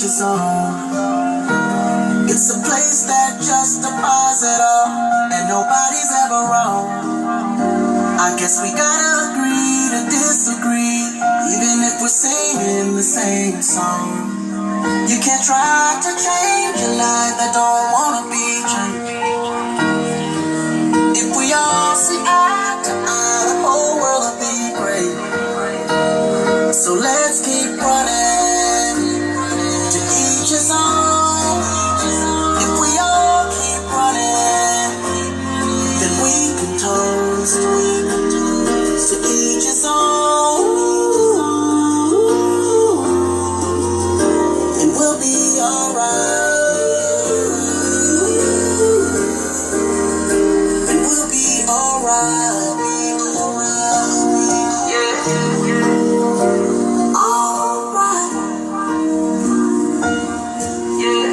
each his own. It's a place that justifies it all, and nobody's ever wrong. I guess we gotta agree to disagree, even if we're singing the same song. You can't try to change a life that don't wanna be changed. If we all see eye to eye, the whole world will be great. So let's keep running, to each his own. If we all keep running, then we can toast, to each his own. And we'll be alright, and we'll be alright, yeah, alright, yeah.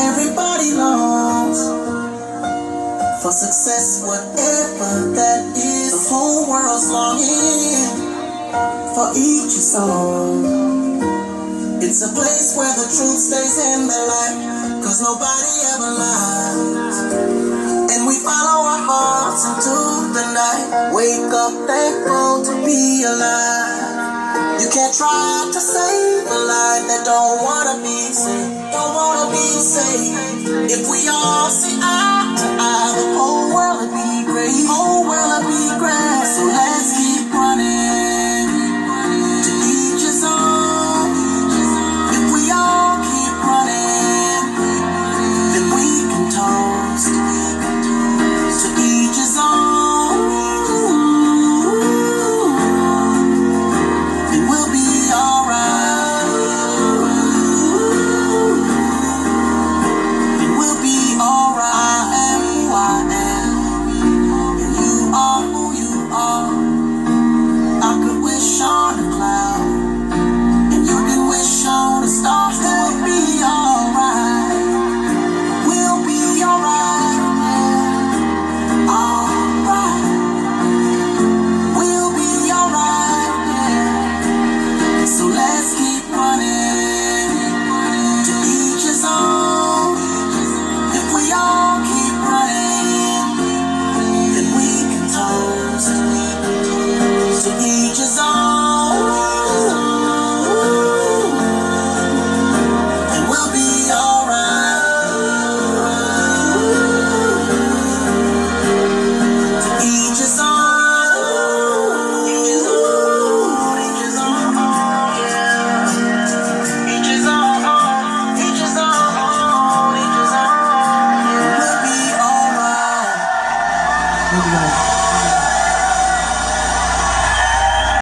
Everybody longs for success, whatever that is. The whole world's longing for each his own. It's a place where the truth stays in the light, 'cause nobody ever lies. And we follow our hearts into the night, wake up thankful to be alive. You can't try to say